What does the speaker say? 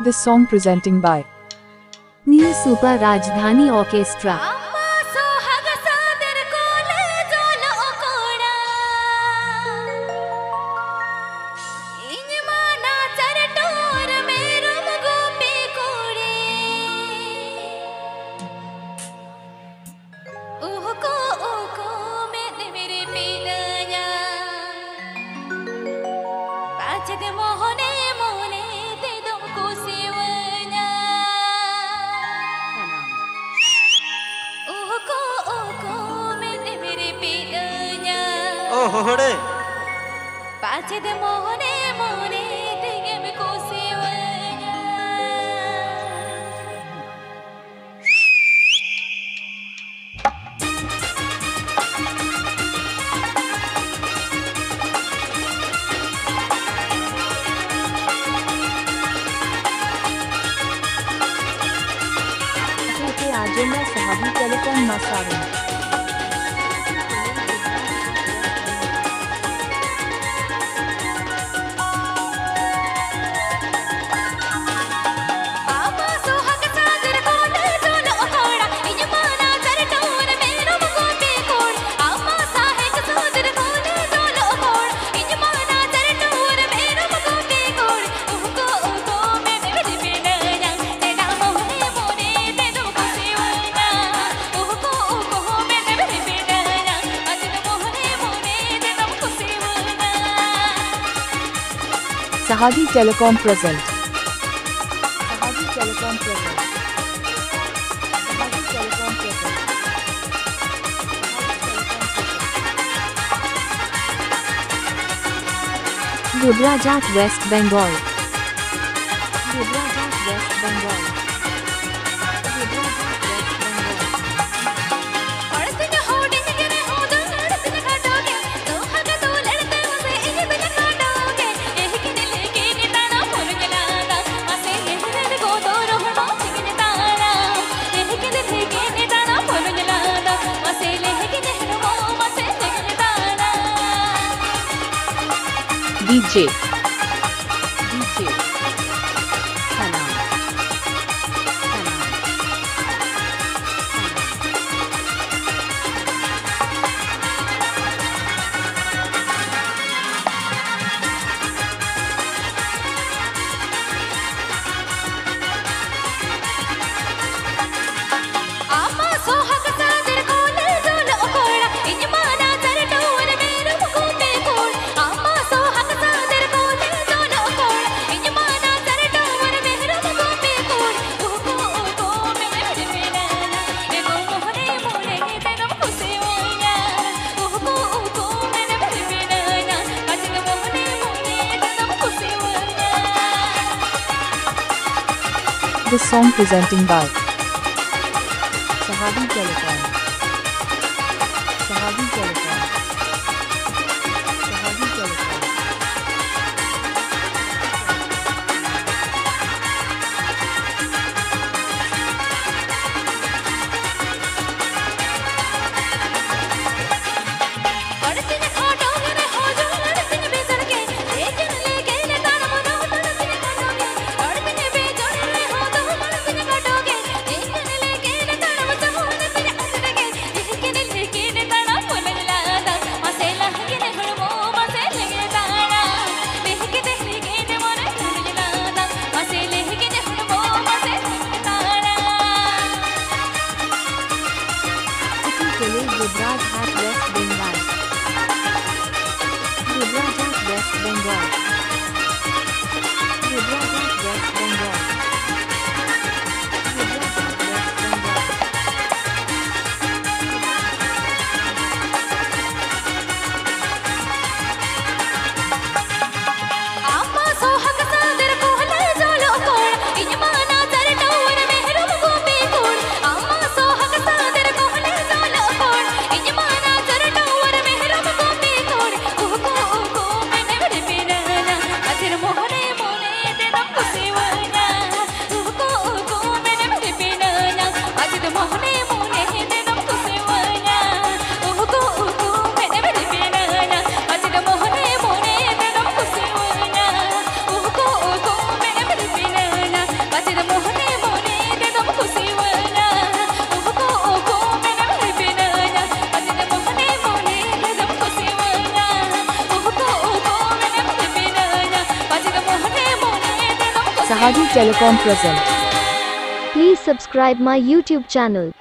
This song presenting by New Super Rajdhani Orchestra. Agenda Sahabi Telecom Masaran. Sahabi Telecom present. Sahabi Telecom present. Sahabi Telecom present. Gujarat, West Bengal. Gujarat, West Bengal. DJ Salam. This song presenting by Sahabi Telecom. Sahabi Telecom. Sahabi Telecom. Gujarat, West Bengal. Gujarat, West Bengal. Gujarat, West Bengal. Sahadi Telecom present. Please subscribe my YouTube channel.